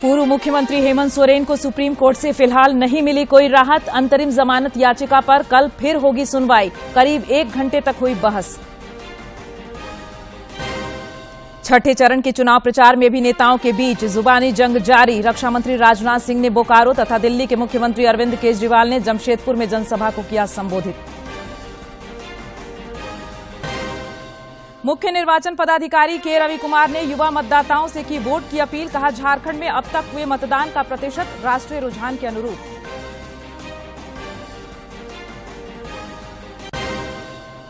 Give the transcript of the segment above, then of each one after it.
पूर्व मुख्यमंत्री हेमंत सोरेन को सुप्रीम कोर्ट से फिलहाल नहीं मिली कोई राहत। अंतरिम जमानत याचिका पर कल फिर होगी सुनवाई। करीब 1 घंटे तक हुई बहस। छठे चरण के चुनाव प्रचार में भी नेताओं के बीच जुबानी जंग जारी। रक्षा मंत्री राजनाथ सिंह ने बोकारो तथा दिल्ली के मुख्यमंत्री अरविंद केजरीवाल ने जमशेदपुर में जनसभा को किया संबोधित। मुख्य निर्वाचन पदाधिकारी के रवि कुमार ने युवा मतदाताओं से की वोट की अपील। कहा, झारखंड में अब तक हुए मतदान का प्रतिशत राष्ट्रीय रुझान के अनुरूप।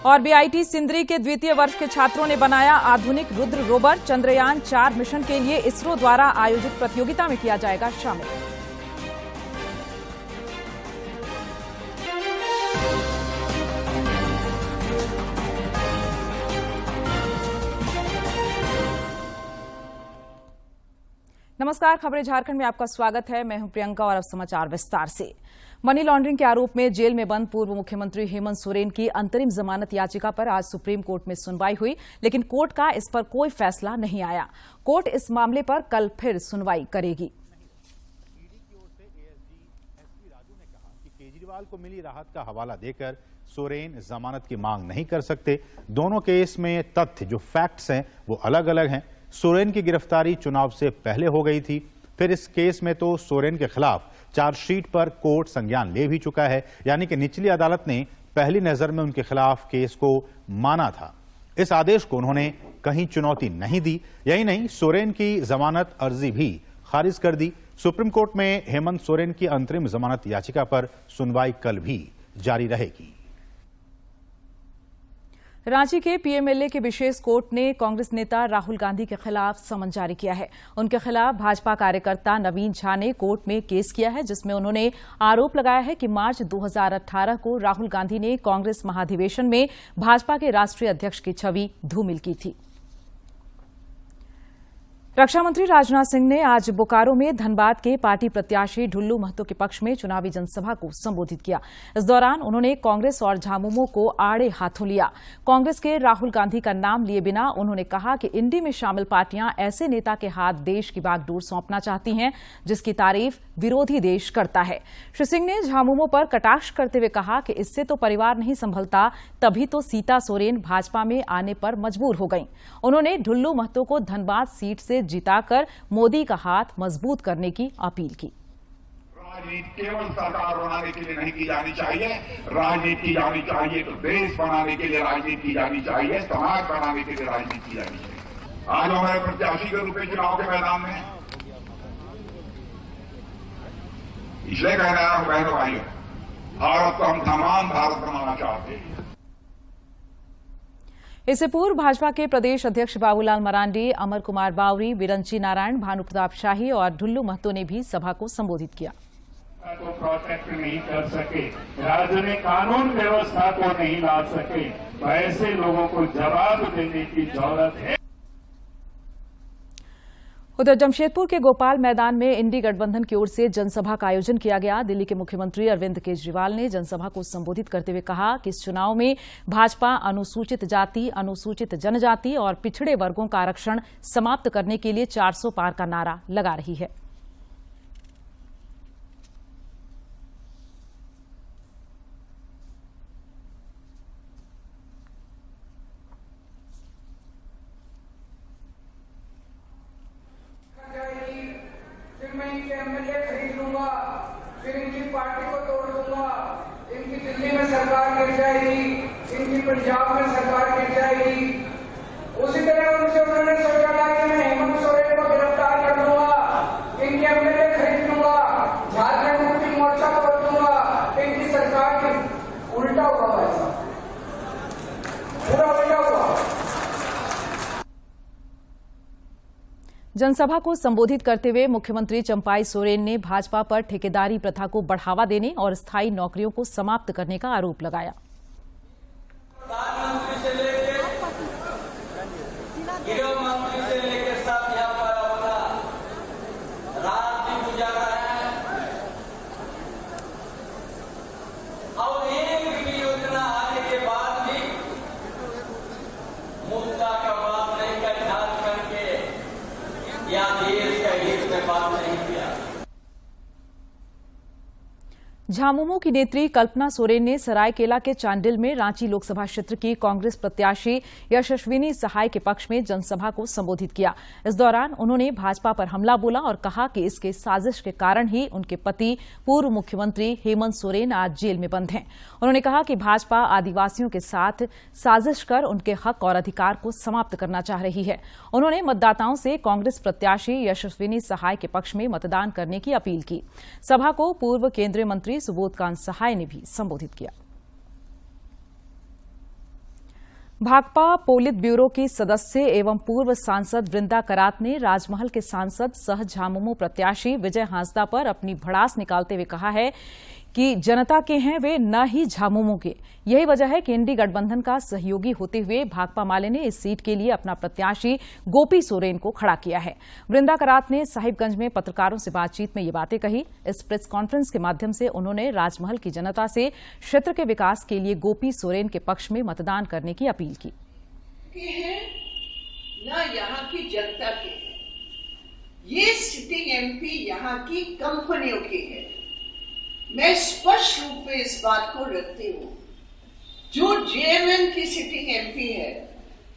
और बीआईटी सिंदरी के द्वितीय वर्ष के छात्रों ने बनाया आधुनिक रुद्र रोवर। चंद्रयान 4 मिशन के लिए इसरो द्वारा आयोजित प्रतियोगिता में किया जाएगा शामिल। नमस्कार, खबरें झारखंड में आपका स्वागत है। मैं हूं प्रियंका और अब समाचार विस्तार से। मनी लॉन्ड्रिंग के आरोप में जेल में बंद पूर्व मुख्यमंत्री हेमंत सोरेन की अंतरिम जमानत याचिका पर आज सुप्रीम कोर्ट में सुनवाई हुई, लेकिन कोर्ट का इस पर कोई फैसला नहीं आया। कोर्ट इस मामले पर कल फिर सुनवाई करेगी। ईडी की ओर से एएसजी एसपी राजू ने कहा कि केजरीवाल को मिली राहत का हवाला देकर सोरेन जमानत की मांग नहीं कर सकते। दोनों केस में तथ्य जो फैक्ट्स हैं वो अलग अलग हैं। सोरेन की गिरफ्तारी चुनाव से पहले हो गई थी। फिर इस केस में तो सोरेन के खिलाफ चार्जशीट पर कोर्ट संज्ञान ले भी चुका है, यानी कि निचली अदालत ने पहली नजर में उनके खिलाफ केस को माना था। इस आदेश को उन्होंने कहीं चुनौती नहीं दी। यही नहीं, सोरेन की जमानत अर्जी भी खारिज कर दी। सुप्रीम कोर्ट में हेमंत सोरेन की अंतरिम जमानत याचिका पर सुनवाई कल भी जारी रहेगी। रांची के पीएमएलए के विशेष कोर्ट ने कांग्रेस नेता राहुल गांधी के खिलाफ समन जारी किया है। उनके खिलाफ भाजपा कार्यकर्ता नवीन झा ने कोर्ट में केस किया है, जिसमें उन्होंने आरोप लगाया है कि मार्च 2018 को राहुल गांधी ने कांग्रेस महाधिवेशन में भाजपा के राष्ट्रीय अध्यक्ष की छवि धूमिल की थी। रक्षा मंत्री राजनाथ सिंह ने आज बोकारो में धनबाद के पार्टी प्रत्याशी ढुल्लू महतो के पक्ष में चुनावी जनसभा को संबोधित किया। इस दौरान उन्होंने कांग्रेस और झामुमो को आड़े हाथों लिया। कांग्रेस के राहुल गांधी का नाम लिए बिना उन्होंने कहा कि इंडी में शामिल पार्टियां ऐसे नेता के हाथ देश की बागडोर सौंपना चाहती हैं जिसकी तारीफ विरोधी देश करता है। श्री सिंह ने झामुमो पर कटाक्ष करते हुए कहा कि इससे तो परिवार नहीं संभलता, तभी तो सीता सोरेन भाजपा में आने पर मजबूर हो गईं। उन्होंने ढुल्लू महतो को धनबाद सीट से जिताकर मोदी का हाथ मजबूत करने की अपील की। राजनीति केवल सरकार बनाने के लिए नहीं की जानी चाहिए। राजनीति की जानी चाहिए तो देश बनाने के लिए राजनीति की जानी चाहिए, समाज बनाने के लिए राजनीति की जानी चाहिए। आज हमारे प्रत्याशी के रूप में चुनाव के मैदान में इसलिए कह रहा हूं बहनों भाइयों, भारत को हम तमाम भारत बनाना चाहते हैं। इससे पूर्व भाजपा के प्रदेश अध्यक्ष बाबूलाल मरांडी, अमर कुमार बावरी, बिरंची नारायण, भानु प्रताप शाही और ढुल्लू महतो ने भी सभा को संबोधित किया। को प्रोटेक्ट नहीं कर सके, राज्य में कानून व्यवस्था को नहीं ला सके, तो ऐसे लोगों को जवाब देने की जरूरत है। उधर जमशेदपुर के गोपाल मैदान में इंडी गठबंधन की ओर से जनसभा का आयोजन किया गया। दिल्ली के मुख्यमंत्री अरविंद केजरीवाल ने जनसभा को संबोधित करते हुए कहा कि इस चुनाव में भाजपा अनुसूचित जाति, अनुसूचित जनजाति और पिछड़े वर्गों का आरक्षण समाप्त करने के लिए 400 पार का नारा लगा रही है। मैं इनके एमएलए खरीद लूंगा, फिर इनकी पार्टी को तोड़ दूंगा, इनकी दिल्ली में सरकार गिर जाएगी, इनकी पंजाब में सरकार गिर जाएगी। उसी तरह उनसे उन्होंने सोचा था कि मैं हेमंत सोरेन को गिरफ्तार कर लूंगा, इनके एमएलए खरीद लूंगा, झारखंड मुक्ति मोर्चा तोड़ दूंगा, इनकी सरकार की उल्टा हुआ, पूरा उल्टा हुआ। जनसभा को संबोधित करते हुए मुख्यमंत्री चंपाई सोरेन ने भाजपा पर ठेकेदारी प्रथा को बढ़ावा देने और स्थायी नौकरियों को समाप्त करने का आरोप लगाया। प्रधानमंत्री से लेकर गृह मंत्री से लेकर सब यहाँ पर अपना रात भी गुजारा है और एक भी योजना आने के बाद भी मुद्दा का बात नहीं कर झारखंड के या देश का हित में बात नहीं किया। झामुमो की नेत्री कल्पना सोरेन ने सरायकेला के चांडिल में रांची लोकसभा क्षेत्र की कांग्रेस प्रत्याशी यशस्विनी सहाय के पक्ष में जनसभा को संबोधित किया। इस दौरान उन्होंने भाजपा पर हमला बोला और कहा कि इसके साजिश के कारण ही उनके पति पूर्व मुख्यमंत्री हेमंत सोरेन आज जेल में बंद हैं। उन्होंने कहा कि भाजपा आदिवासियों के साथ साजिश कर उनके हक और अधिकार को समाप्त करना चाह रही है। उन्होंने मतदाताओं से कांग्रेस प्रत्याशी यशस्विनी सहाय के पक्ष में मतदान करने की अपील की। सभा को पूर्व केंद्रीय मंत्री सुबोधकांत सहाय ने भी संबोधित किया। भाकपा पोलित ब्यूरो की सदस्य एवं पूर्व सांसद वृंदा करात ने राजमहल के सांसद सह झामुमो प्रत्याशी विजय हांसदा पर अपनी भड़ास निकालते हुए कहा है कि जनता के हैं वे, न ही झामुमो के। यही वजह है कि इंडी गठबंधन का सहयोगी होते हुए भाकपा माले ने इस सीट के लिए अपना प्रत्याशी गोपी सोरेन को खड़ा किया है। वृंदा करात ने साहिबगंज में पत्रकारों से बातचीत में ये बातें कही। इस प्रेस कॉन्फ्रेंस के माध्यम से उन्होंने राजमहल की जनता से क्षेत्र के विकास के लिए गोपी सोरेन के पक्ष में मतदान करने की अपील की। न यहाँ की जनता के, ये सिटिंग एमपी यहाँ की कंपनियों की है। मैं स्पष्ट रूप में इस बात को रखती हूँ, जो जेएमएम की सिटिंग एमपी है,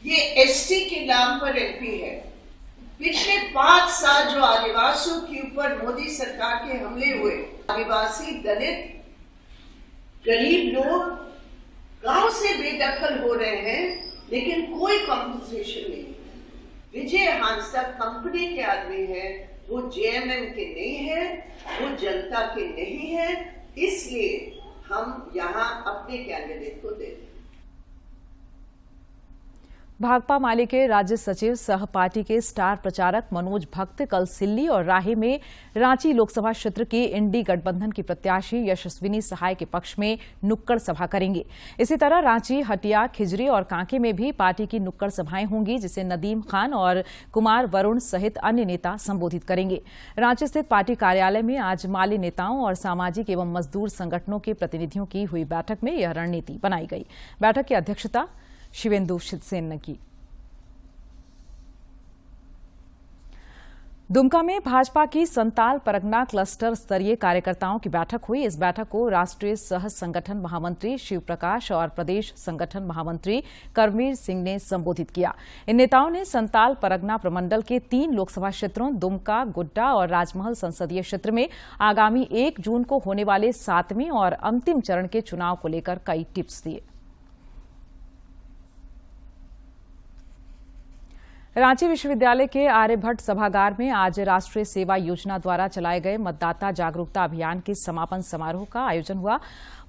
ये एसटी के नाम पर एमपी है। पिछले 5 साल जो आदिवासियों के ऊपर मोदी सरकार के हमले हुए, आदिवासी, दलित, गरीब लोग गांव से बेदखल हो रहे हैं, लेकिन कोई कॉम्पनसेशन नहीं। विजय हांसदा कंपनी के आदमी है, वो जेएमएम के नहीं है, वो जनता के नहीं है, इसलिए हम यहाँ अपने कैंडिडेट को देते हैं। भाकपा माले के राज्य सचिव सह पार्टी के स्टार प्रचारक मनोज भक्त कल सिल्ली और राहे में रांची लोकसभा क्षेत्र की इंडी गठबंधन की प्रत्याशी यशस्विनी सहाय के पक्ष में नुक्कड़ सभा करेंगे। इसी तरह रांची, हटिया, खिजरी और कांके में भी पार्टी की नुक्कड़ सभाएं होंगी, जिसे नदीम खान और कुमार वरुण सहित अन्य नेता संबोधित करेंगे। रांची स्थित पार्टी कार्यालय में आज माले नेताओं और सामाजिक एवं मजदूर संगठनों के प्रतिनिधियों की हुई बैठक में यह रणनीति बनाई गई। बैठक की अध्यक्षता शिवेंदु सेन ने की। दुमका में भाजपा की संताल परगना क्लस्टर स्तरीय कार्यकर्ताओं की बैठक हुई। इस बैठक को राष्ट्रीय सह संगठन महामंत्री शिव प्रकाश और प्रदेश संगठन महामंत्री करमवीर सिंह ने संबोधित किया। इन नेताओं ने संताल परगना प्रमंडल के 3 लोकसभा क्षेत्रों दुमका, गोड्डा और राजमहल संसदीय क्षेत्र में आगामी 1 जून को होने वाले 7वें और अंतिम चरण के चुनाव को लेकर कई टिप्स दिए। रांची विश्वविद्यालय के आर्यभट्ट सभागार में आज राष्ट्रीय सेवा योजना द्वारा चलाए गए मतदाता जागरूकता अभियान के समापन समारोह का आयोजन हुआ।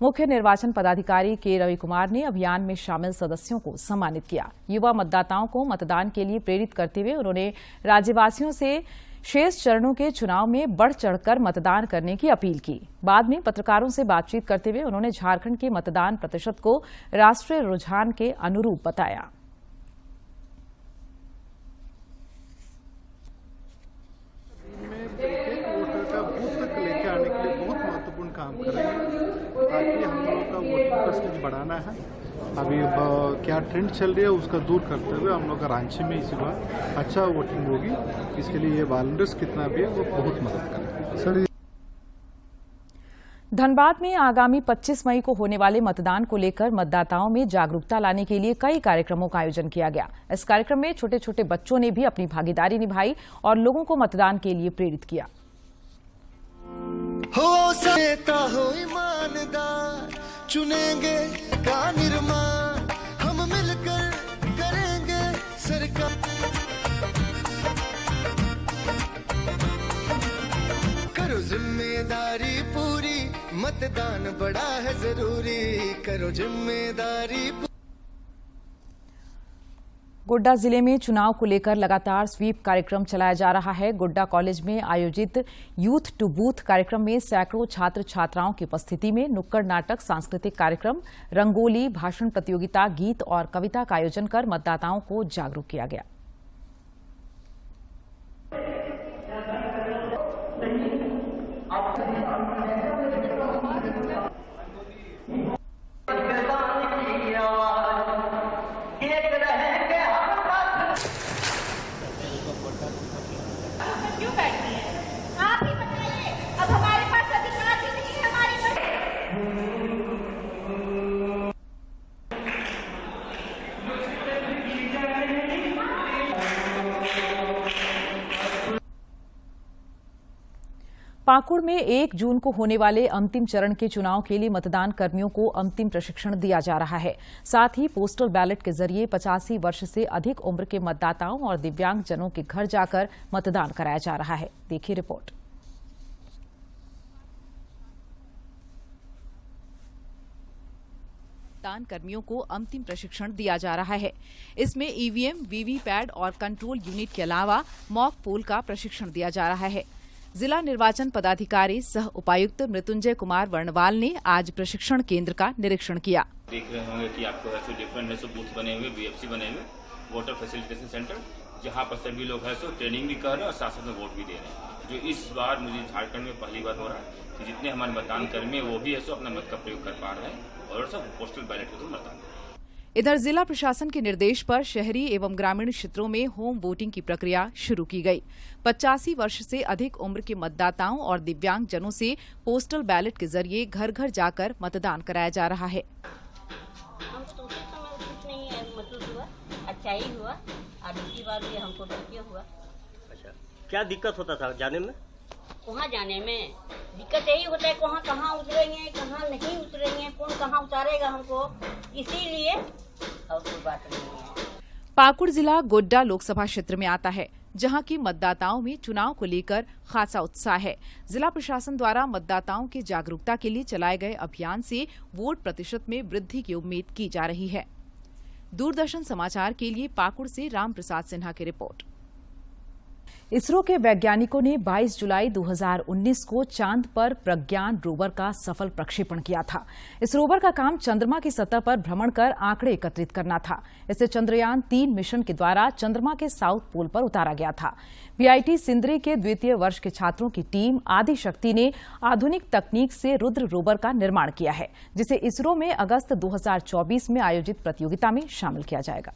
मुख्य निर्वाचन पदाधिकारी के रवि कुमार ने अभियान में शामिल सदस्यों को सम्मानित किया। युवा मतदाताओं को मतदान के लिए प्रेरित करते हुए उन्होंने राज्यवासियों से शेष चरणों के चुनाव में बढ़ चढ़कर मतदान करने की अपील की। बाद में पत्रकारों से बातचीत करते हुए उन्होंने झारखंड के मतदान प्रतिशत को राष्ट्रीय रुझान के अनुरूप बताया। काम कर रहे हैं ताकि हम लोगों का वोटिंग परसेंटेज बढ़ाना है। अभी क्या ट्रेंड चल रही है उसका दूर करते हुए हम लोग का रांची में इसी बार अच्छा वोटिंग होगी। इसके लिए ये वॉलंटियर्स कितना भी है वो बहुत मदद करेंगे। सर, धनबाद में आगामी 25 मई को होने वाले मतदान को लेकर मतदाताओं में जागरूकता लाने के लिए कई कार्यक्रमों का आयोजन किया गया। इस कार्यक्रम में छोटे छोटे बच्चों ने भी अपनी भागीदारी निभाई और लोगों को मतदान के लिए प्रेरित किया। हो सकता हो ईमानदार, चुनेंगे का निर्माण, हम मिलकर करेंगे सरकार। करो जिम्मेदारी पूरी, मतदान बड़ा है जरूरी, करो जिम्मेदारी। गोड्डा जिले में चुनाव को लेकर लगातार स्वीप कार्यक्रम चलाया जा रहा है। गोड्डा कॉलेज में आयोजित यूथ टू बूथ कार्यक्रम में सैकड़ों छात्र छात्राओं की उपस्थिति में नुक्कड़ नाटक, सांस्कृतिक कार्यक्रम, रंगोली, भाषण प्रतियोगिता, गीत और कविता का आयोजन कर मतदाताओं को जागरूक किया गया। क्यों बैठती हैं? आप ही बताइए, अब हमारे पास अधिकार भी नहीं है हमारी पाकुड़ में 1 जून को होने वाले अंतिम चरण के चुनाव के लिए मतदान कर्मियों को अंतिम प्रशिक्षण दिया जा रहा है। साथ ही पोस्टल बैलेट के जरिए 85 वर्ष से अधिक उम्र के मतदाताओं और दिव्यांगजनों के घर जाकर मतदान कराया जा रहा है। देखिए रिपोर्ट। मतदान कर्मियों को अंतिम प्रशिक्षण दिया जा रहा है। इसमें ईवीएम, वीवीपैट और कंट्रोल यूनिट के अलावा मॉक पोल का प्रशिक्षण दिया जा रहा है। जिला निर्वाचन पदाधिकारी सह उपायुक्त मृत्युंजय कुमार वर्णवाल ने आज प्रशिक्षण केंद्र का निरीक्षण किया। देख रहे होंगे कि आपको ऐसे डिफरेंट ऐसे बूथ बने हुए, बीएफसी बने हुए, वोटर फैसिलिटेशन सेंटर, जहां पर सभी लोग हैं सो ट्रेनिंग भी कर रहे हैं और साथ साथ में वोट भी दे रहे हैं। जो इस बार मुझे झारखंड में पहली बार हो रहा है कि जितने हमारे मतदान कर्मी वो भी है सो अपना मत का प्रयोग कर पा रहे हैं और सब पोस्टल बैलेट के थ्रू मतदान। इधर जिला प्रशासन के निर्देश पर शहरी एवं ग्रामीण क्षेत्रों में होम वोटिंग की प्रक्रिया शुरू की गई। 85 वर्ष से अधिक उम्र के मतदाताओं और दिव्यांगजनों से पोस्टल बैलेट के जरिए घर घर जाकर मतदान कराया जा रहा है। हम तो उसी समय कुछ नहीं है, मतलब हुआ अच्छा ही हुआ और दूसरी बार भी हमको ठीक हुआ। अच्छा, क्या दिक्कत होता था जाने में? वहाँ जाने में दिक्कत यही होता है, कहाँ उतरेंगे, कहाँ नहीं उतरेंगे, कौन कहाँ उतारेगा हमको, इसीलिए और कोई बात नहीं है। पाकुड़ जिला गोड्डा लोकसभा क्षेत्र में आता है, जहां की मतदाताओं में चुनाव को लेकर खासा उत्साह है। जिला प्रशासन द्वारा मतदाताओं की जागरूकता के लिए चलाए गए अभियान से वोट प्रतिशत में वृद्धि की उम्मीद की जा रही है। दूरदर्शन समाचार के लिए पाकुड़ से राम प्रसाद सिन्हा की रिपोर्ट। इसरो के वैज्ञानिकों ने 22 जुलाई 2019 को चांद पर प्रज्ञान रोवर का सफल प्रक्षेपण किया था। इस रोवर का काम चंद्रमा की सतह पर भ्रमण कर आंकड़े एकत्रित करना था। इसे चंद्रयान 3 मिशन के द्वारा चंद्रमा के साउथ पोल पर उतारा गया था। बीआईटी सिंदरी के द्वितीय वर्ष के छात्रों की टीम आदिशक्ति ने आधुनिक तकनीक से रुद्र रोवर का निर्माण किया है, जिसे इसरो में अगस्त 2024 में आयोजित प्रतियोगिता में शामिल किया जाएगा।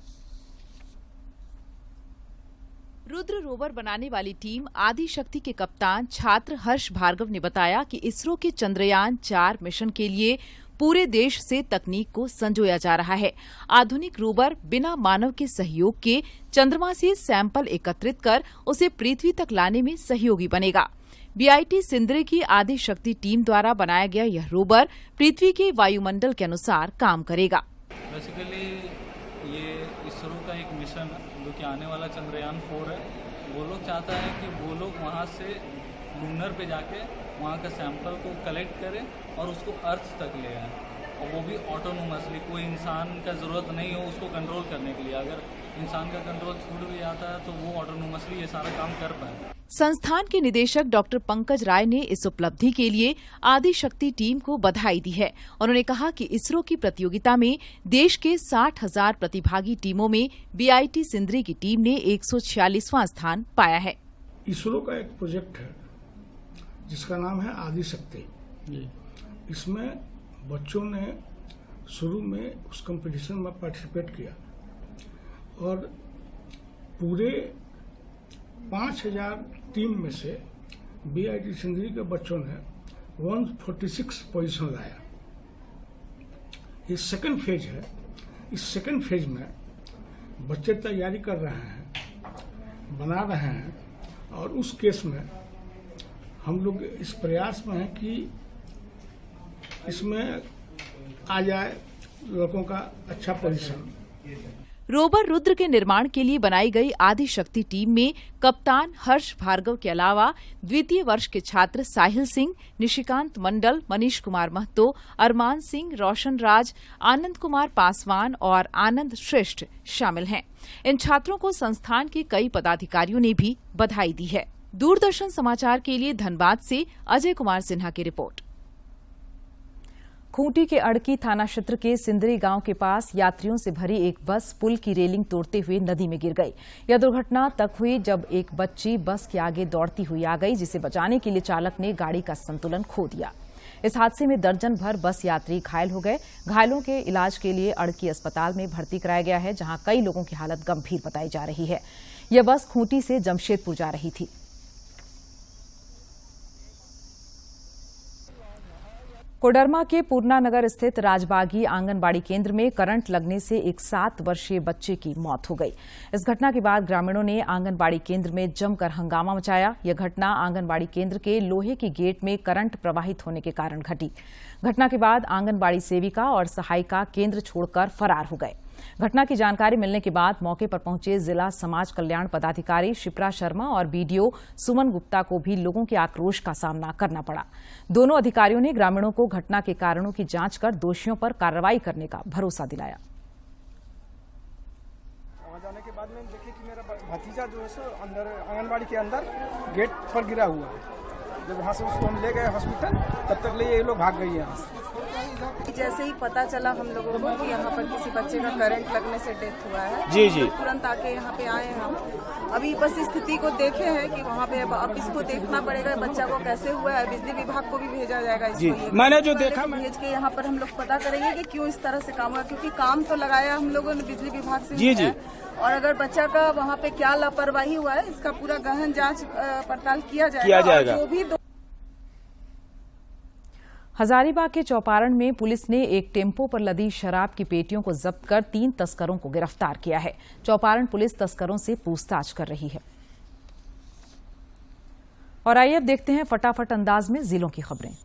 रुद्र रोवर बनाने वाली टीम आदिशक्ति के कप्तान छात्र हर्ष भार्गव ने बताया कि इसरो के चंद्रयान 4 मिशन के लिए पूरे देश से तकनीक को संजोया जा रहा है। आधुनिक रोवर बिना मानव के सहयोग के चंद्रमा से सैंपल एकत्रित कर उसे पृथ्वी तक लाने में सहयोगी बनेगा। बीआईटी सिंदरी की आदिशक्ति टीम द्वारा बनाया गया यह रोवर पृथ्वी के वायुमंडल के अनुसार काम करेगा। बेसिकली ये इसरो का एक मिशन जो कि आने वाला चंद्रयान 4 है, वो लोग चाहता है कि वो लोग वहाँ से लूनर पे जाके वहाँ का सैंपल को कलेक्ट करें और उसको अर्थ तक ले आए, और वो भी ऑटोनोमसली, कोई इंसान का ज़रूरत नहीं हो उसको कंट्रोल करने के लिए। अगर इंसान का कंट्रोल छूट भी जाता है तो वो ऑटोनोमसली ये सारा काम कर पाए। संस्थान के निदेशक डॉक्टर पंकज राय ने इस उपलब्धि के लिए आदिशक्ति टीम को बधाई दी है। उन्होंने कहा कि इसरो की प्रतियोगिता में देश के 60,000 प्रतिभागी टीमों में बीआईटी सिंदरी की टीम ने 146वां स्थान पाया है। इसरो का एक प्रोजेक्ट है जिसका नाम है आदिशक्ति। इसमें बच्चों ने शुरू में उस कंपटीशन में पार्टिसिपेट किया और पूरे 5,000 टीम में से बीआईटी सिंदरी के बच्चों ने 146 पोजीशन लाया। ये सेकंड फेज है। इस सेकंड फेज में बच्चे तैयारी कर रहे हैं, बना रहे हैं, और उस केस में हम लोग इस प्रयास में हैं कि इसमें आ जाए लोगों का अच्छा पोजीशन। रोवर रुद्र के निर्माण के लिए बनाई गई आदिशक्ति टीम में कप्तान हर्ष भार्गव के अलावा द्वितीय वर्ष के छात्र साहिल सिंह, निशिकांत मंडल, मनीष कुमार महतो, अरमान सिंह, रोशन राज, आनंद कुमार पासवान और आनंद श्रेष्ठ शामिल हैं। इन छात्रों को संस्थान के कई पदाधिकारियों ने भी बधाई दी है। दूरदर्शन समाचार के लिए धनबाद से अजय कुमार सिन्हा की रिपोर्ट। खूंटी के अड़की थाना क्षेत्र के सिंदरी गांव के पास यात्रियों से भरी एक बस पुल की रेलिंग तोड़ते हुए नदी में गिर गई। यह दुर्घटना तब हुई जब एक बच्ची बस के आगे दौड़ती हुई आ गई, जिसे बचाने के लिए चालक ने गाड़ी का संतुलन खो दिया। इस हादसे में दर्जन भर बस यात्री घायल हो गए। घायलों के इलाज के लिए अड़की अस्पताल में भर्ती कराया गया है, जहां कई लोगों की हालत गंभीर बताई जा रही है। यह बस खूंटी से जमशेदपुर जा रही थी। कोडरमा के पूर्णा नगर स्थित राजबागी आंगनबाड़ी केंद्र में करंट लगने से एक 7 वर्षीय बच्चे की मौत हो गई। इस घटना के बाद ग्रामीणों ने आंगनबाड़ी केंद्र में जमकर हंगामा मचाया। यह घटना आंगनबाड़ी केंद्र के लोहे की गेट में करंट प्रवाहित होने के कारण घटी। घटना के बाद आंगनबाड़ी सेविका और सहायिका केंद्र छोड़कर फरार हो गए। घटना की जानकारी मिलने के बाद मौके पर पहुंचे जिला समाज कल्याण पदाधिकारी शिप्रा शर्मा और बीडीओ सुमन गुप्ता को भी लोगों के आक्रोश का सामना करना पड़ा। दोनों अधिकारियों ने ग्रामीणों को घटना के कारणों की जांच कर दोषियों पर कार्रवाई करने का भरोसा दिलाया। वहां जाने के बाद मैंने देखे कि मेरा भतीजा जो है सो अंदर आंगनबाड़ी के अंदर गेट पर गिरा हुआ है। जब वहाँ से उसको हम ले गए हॉस्पिटल, तब तक ये लोग भाग गई यहाँ से। जैसे ही पता चला हम लोगों को कि यहाँ पर किसी बच्चे का करंट लगने से डेथ हुआ है, जी जी, तुरंत आके यहाँ पे आए हम। अभी बस स्थिति को देखे हैं कि वहाँ पे अब इसको देखना पड़ेगा बच्चा को कैसे हुआ है। बिजली विभाग को भी भेजा जाएगा जी। मैंने जो देखा भेज के यहाँ पर हम लोग पता करेंगे कि क्यों इस तरह से काम हुआ, क्योंकि काम तो लगाया हम लोगों ने बिजली विभाग से जी जी, और अगर बच्चा का वहाँ पे क्या लापरवाही हुआ है इसका पूरा गहन जांच पड़ताल किया जाएगा। जो भी हजारीबाग के चौपारण में पुलिस ने एक टेम्पो पर लदी शराब की पेटियों को जब्त कर 3 तस्करों को गिरफ्तार किया है। चौपारण पुलिस तस्करों से पूछताछ कर रही है। और आइए अब देखते हैं फटाफट अंदाज में जिलों की खबरें।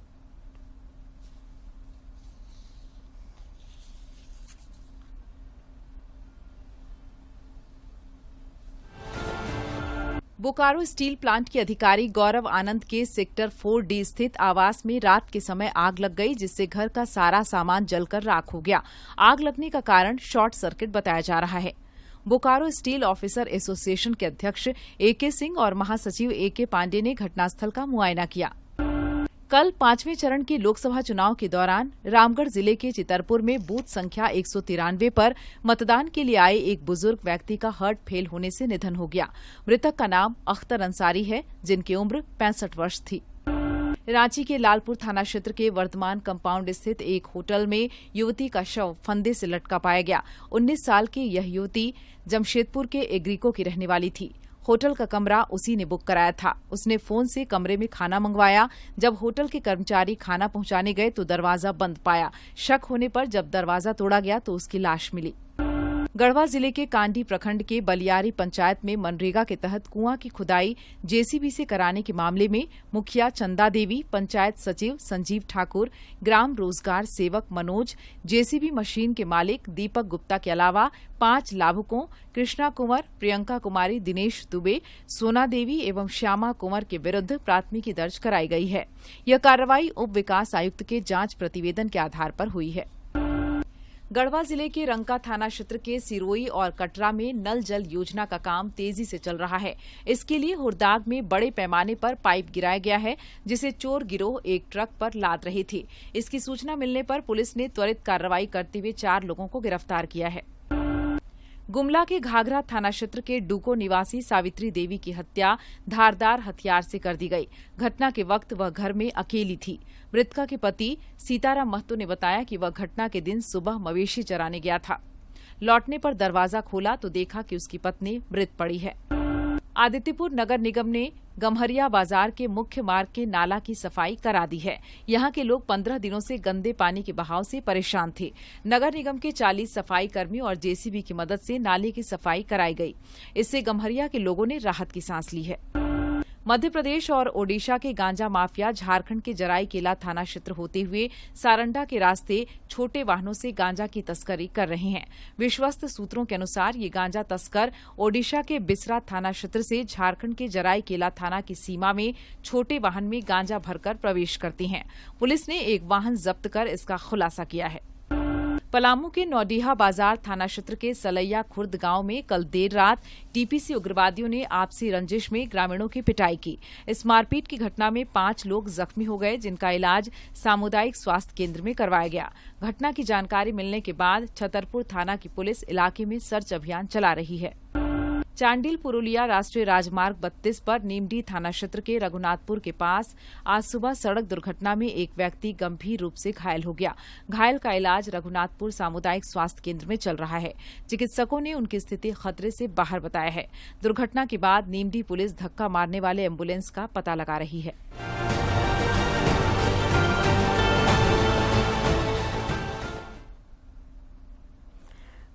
बोकारो स्टील प्लांट के अधिकारी गौरव आनंद के सेक्टर 4D स्थित आवास में रात के समय आग लग गई, जिससे घर का सारा सामान जलकर राख हो गया। आग लगने का कारण शॉर्ट सर्किट बताया जा रहा है। बोकारो स्टील ऑफिसर एसोसिएशन के अध्यक्ष AK सिंह और महासचिव AK पांडे ने घटनास्थल का मुआयना किया। कल 5वें चरण के लोकसभा चुनाव के दौरान रामगढ़ जिले के चितरपुर में बूथ संख्या 193 पर मतदान के लिए आए एक बुजुर्ग व्यक्ति का हार्ट फेल होने से निधन हो गया। मृतक का नाम अख्तर अंसारी है, जिनकी उम्र 65 वर्ष थी। रांची के लालपुर थाना क्षेत्र के वर्धमान कंपाउंड स्थित एक होटल में युवती का शव फंदे से लटका पाया गया। 19 साल की यह युवती जमशेदपुर के एग्रीको की रहने वाली थी। होटल का कमरा उसी ने बुक कराया था। उसने फोन से कमरे में खाना मंगवाया। जब होटल के कर्मचारी खाना पहुंचाने गए तो दरवाजा बंद पाया। शक होने पर जब दरवाजा तोड़ा गया तो उसकी लाश मिली। गढ़वा जिले के कांडी प्रखंड के बलियारी पंचायत में मनरेगा के तहत कुआं की खुदाई JCB से कराने के मामले में मुखिया चंदा देवी, पंचायत सचिव संजीव ठाकुर, ग्राम रोजगार सेवक मनोज, JCB मशीन के मालिक दीपक गुप्ता के अलावा 5 लाभुकों कृष्णा कुंवर, प्रियंका कुमारी, दिनेश दुबे, सोना देवी एवं श्यामा कुंवर के विरुद्ध प्राथमिकी दर्ज कराई गई है। यह कार्रवाई उप विकास आयुक्त के जांच प्रतिवेदन के आधार पर हुई है। गढ़वा जिले के रंका थाना क्षेत्र के सिरोई और कटरा में नल जल योजना का काम तेजी से चल रहा है। इसके लिए हुरदाग में बड़े पैमाने पर पाइप गिराया गया है, जिसे चोर गिरोह एक ट्रक पर लाद रहे थे। इसकी सूचना मिलने पर पुलिस ने त्वरित कार्रवाई करते हुए 4 लोगों को गिरफ्तार किया है। गुमला के घाघरा थाना क्षेत्र के डूको निवासी सावित्री देवी की हत्या धारदार हथियार से कर दी गई। घटना के वक्त वह घर में अकेली थी। मृतका के पति सीताराम महतो ने बताया कि वह घटना के दिन सुबह मवेशी चराने गया था। लौटने पर दरवाजा खोला तो देखा कि उसकी पत्नी मृत पड़ी है। आदित्यपुर नगर निगम ने गम्हरिया बाजार के मुख्य मार्ग के नाला की सफाई करा दी है। यहाँ के लोग 15 दिनों से गंदे पानी के बहाव से परेशान थे। नगर निगम के 40 सफाई कर्मी और JCB की मदद से नाले की सफाई कराई गई। इससे गम्हरिया के लोगों ने राहत की सांस ली है। मध्य प्रदेश और ओडिशा के गांजा माफिया झारखंड के जराईकेला थाना क्षेत्र होते हुए सारंडा के रास्ते छोटे वाहनों से गांजा की तस्करी कर रहे हैं। विश्वस्त सूत्रों के अनुसार ये गांजा तस्कर ओडिशा के बिसरा थाना क्षेत्र से झारखंड के जराईकेला थाना की सीमा में छोटे वाहन में गांजा भरकर प्रवेश करते हैं। पुलिस ने एक वाहन जब्त कर इसका खुलासा किया है। पलामू के नौडीहा बाजार थाना क्षेत्र के सलैया खुर्द गांव में कल देर रात TPC उग्रवादियों ने आपसी रंजिश में ग्रामीणों की पिटाई की। इस मारपीट की घटना में 5 लोग जख्मी हो गए, जिनका इलाज सामुदायिक स्वास्थ्य केंद्र में करवाया गया। घटना की जानकारी मिलने के बाद छतरपुर थाना की पुलिस इलाके में सर्च अभियान चला रही है। चांडिल पुरुलिया राष्ट्रीय राजमार्ग 32 पर नीमडी थाना क्षेत्र के रघुनाथपुर के पास आज सुबह सड़क दुर्घटना में एक व्यक्ति गंभीर रूप से घायल हो गया। घायल का इलाज रघुनाथपुर सामुदायिक स्वास्थ्य केंद्र में चल रहा है। चिकित्सकों ने उनकी स्थिति खतरे से बाहर बताया है। दुर्घटना के बाद नीमडी पुलिस धक्का मारने वाले एम्बुलेंस का पता लगा रही है।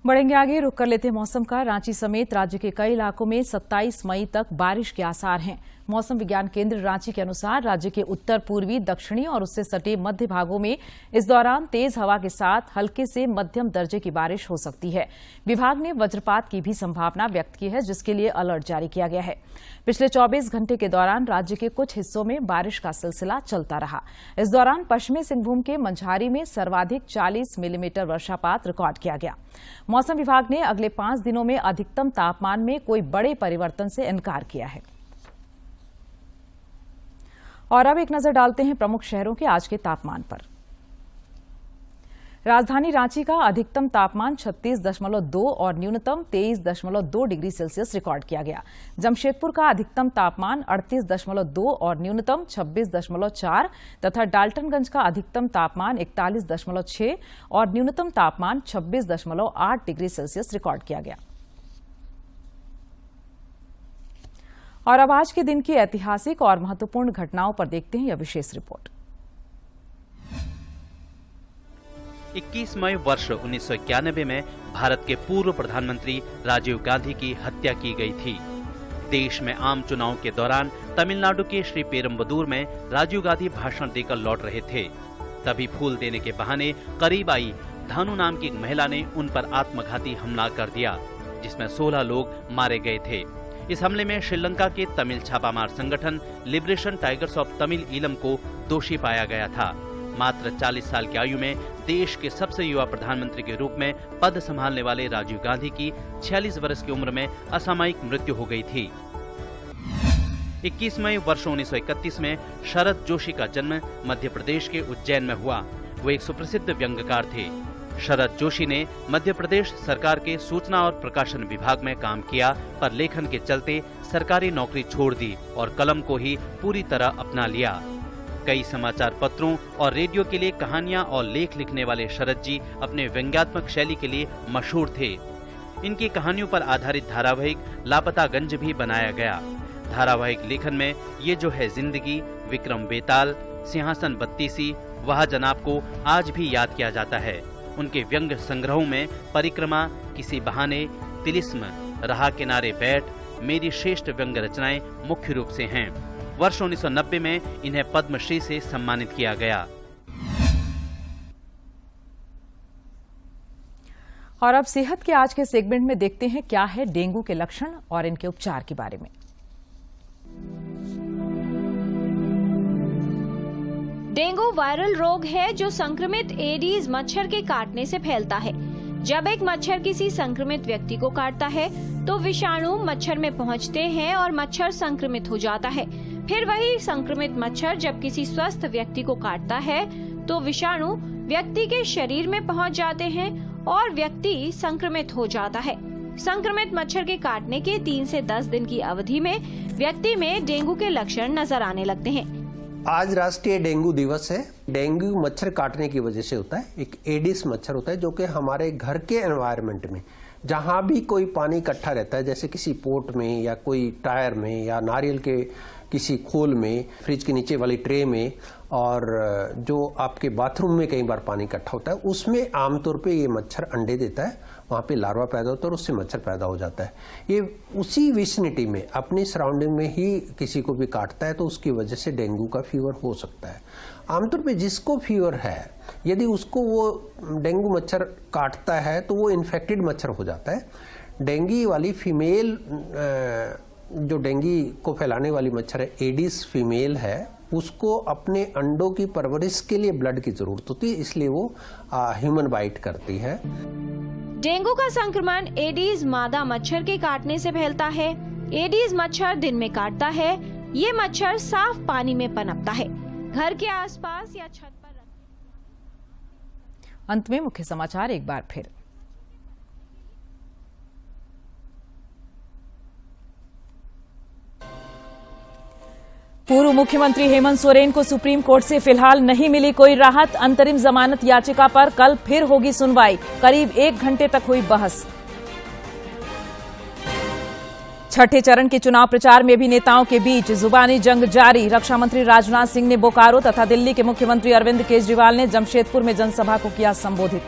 बढ़ेंगे आगे, रुक कर लेते हैं मौसम का। रांची समेत राज्य के कई इलाकों में 27 मई तक बारिश के आसार हैं। मौसम विज्ञान केंद्र रांची के अनुसार राज्य के उत्तर पूर्वी, दक्षिणी और उससे सटे मध्य भागों में इस दौरान तेज हवा के साथ हल्के से मध्यम दर्जे की बारिश हो सकती है। विभाग ने वज्रपात की भी संभावना व्यक्त की है, जिसके लिए अलर्ट जारी किया गया है। पिछले 24 घंटे के दौरान राज्य के कुछ हिस्सों में बारिश का सिलसिला चलता रहा। इस दौरान पश्चिमी सिंहभूम के मंझारी में सर्वाधिक 40 मिलीमीटर वर्षापात रिकॉर्ड किया गया। मौसम विभाग ने अगले 5 दिनों में अधिकतम तापमान में कोई बड़े परिवर्तन से इनकार किया है। और अब एक नजर डालते हैं प्रमुख शहरों के आज के तापमान पर। राजधानी रांची का अधिकतम तापमान 36.2 और न्यूनतम 23.2 डिग्री सेल्सियस रिकॉर्ड किया गया। जमशेदपुर का अधिकतम तापमान 38.2 और न्यूनतम 26.4 तथा डाल्टनगंज का अधिकतम तापमान 41.6 और न्यूनतम तापमान 26.8 डिग्री सेल्सियस रिकॉर्ड किया गया। और अब आज के दिन की ऐतिहासिक और महत्वपूर्ण घटनाओं पर देखते हैं यह विशेष रिपोर्ट। 21 मई वर्ष 1991 में भारत के पूर्व प्रधानमंत्री राजीव गांधी की हत्या की गई थी। देश में आम चुनाव के दौरान तमिलनाडु के श्री पेरुम्बदूर में राजीव गांधी भाषण देकर लौट रहे थे। तभी फूल देने के बहाने करीब आई धानु नाम की एक महिला ने उन पर आत्मघाती हमला कर दिया, जिसमें 16 लोग मारे गए थे। इस हमले में श्रीलंका के तमिल छापामार संगठन liberation tigers of Tamil Eelam को दोषी पाया गया था। मात्र 40 साल की आयु में देश के सबसे युवा प्रधानमंत्री के रूप में पद संभालने वाले राजीव गांधी की 46 वर्ष की उम्र में असामयिक मृत्यु हो गई थी। 21 मई वर्ष 1931 में शरद जोशी का जन्म मध्य प्रदेश के उज्जैन में हुआ। वो एक सुप्रसिद्ध व्यंग्यकार थे। शरद जोशी ने मध्य प्रदेश सरकार के सूचना और प्रकाशन विभाग में काम किया, पर लेखन के चलते सरकारी नौकरी छोड़ दी और कलम को ही पूरी तरह अपना लिया। कई समाचार पत्रों और रेडियो के लिए कहानियां और लेख लिखने वाले शरद जी अपने व्यंग्यात्मक शैली के लिए मशहूर थे। इनकी कहानियों पर आधारित धारावाहिक लापतागंज भी बनाया गया। धारावाहिक लेखन में ये जो है जिंदगी, विक्रम बेताल, सिंहासन बत्तीसी, वह जनाब को आज भी याद किया जाता है। उनके व्यंग्य संग्रहों में परिक्रमा, किसी बहाने, तिलिस्म, रहा किनारे बैठ, मेरी श्रेष्ठ व्यंग्य रचनाएं मुख्य रूप से हैं। वर्ष 1990 में इन्हें पद्मश्री से सम्मानित किया गया। और अब सेहत के आज के सेगमेंट में देखते हैं क्या है डेंगू के लक्षण और इनके उपचार के बारे में। डेंगू वायरल रोग है जो संक्रमित एडीज मच्छर के काटने से फैलता है। जब एक मच्छर किसी संक्रमित व्यक्ति को काटता है तो विषाणु मच्छर में पहुंचते हैं और मच्छर संक्रमित हो जाता है। फिर वही संक्रमित मच्छर जब किसी स्वस्थ व्यक्ति को काटता है तो विषाणु व्यक्ति के शरीर में पहुंच जाते हैं और व्यक्ति संक्रमित हो जाता है। संक्रमित मच्छर के काटने के 3 से 10 दिन की अवधि में व्यक्ति में डेंगू के लक्षण नजर आने लगते हैं। आज राष्ट्रीय डेंगू दिवस है। डेंगू मच्छर काटने की वजह से होता है। एक एडिस मच्छर होता है जो कि हमारे घर के एनवायरनमेंट में जहां भी कोई पानी इकट्ठा रहता है, जैसे किसी पोट में या कोई टायर में या नारियल के किसी खोल में, फ्रिज के नीचे वाली ट्रे में, और जो आपके बाथरूम में कई बार पानी इकट्ठा होता है, उसमें आमतौर पे ये मच्छर अंडे देता है। वहाँ पे लार्वा पैदा होता है और उससे मच्छर पैदा हो जाता है। ये उसी विसिनिटी में अपनी सराउंडिंग में ही किसी को भी काटता है तो उसकी वजह से डेंगू का फीवर हो सकता है। आमतौर पे जिसको फीवर है, यदि उसको वो डेंगू मच्छर काटता है तो वो इन्फेक्टेड मच्छर हो जाता है। डेंगी वाली फीमेल, जो डेंगी को फैलाने वाली मच्छर है, एडिस फीमेल है, उसको अपने अंडों की परवरिश के लिए ब्लड की जरूरत होती है, इसलिए वो ह्यूमन बाइट करती है। डेंगू का संक्रमण एडीज मादा मच्छर के काटने से फैलता है। एडीज मच्छर दिन में काटता है। ये मच्छर साफ पानी में पनपता है। घर के आसपास या छत पर। अंत में मुख्य समाचार एक बार फिर। पूर्व मुख्यमंत्री हेमंत सोरेन को सुप्रीम कोर्ट से फिलहाल नहीं मिली कोई राहत। अंतरिम जमानत याचिका पर कल फिर होगी सुनवाई। करीब 1 घंटे तक हुई बहस। छठे चरण के चुनाव प्रचार में भी नेताओं के बीच जुबानी जंग जारी। रक्षा मंत्री राजनाथ सिंह ने बोकारो तथा दिल्ली के मुख्यमंत्री अरविंद केजरीवाल ने जमशेदपुर में जनसभा को किया संबोधित।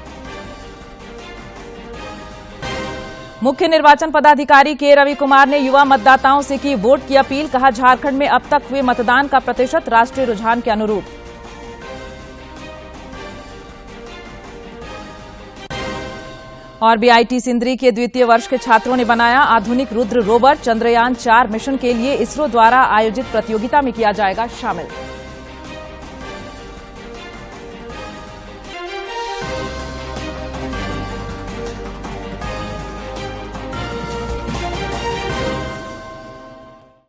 मुख्य निर्वाचन पदाधिकारी के रवि कुमार ने युवा मतदाताओं से की वोट की अपील। कहा, झारखंड में अब तक हुए मतदान का प्रतिशत राष्ट्रीय रुझान के अनुरूप। और बीआईटी सिंदरी के द्वितीय वर्ष के छात्रों ने बनाया आधुनिक रुद्र रोवर। चंद्रयान 4 मिशन के लिए इसरो द्वारा आयोजित प्रतियोगिता में किया जाएगा शामिल।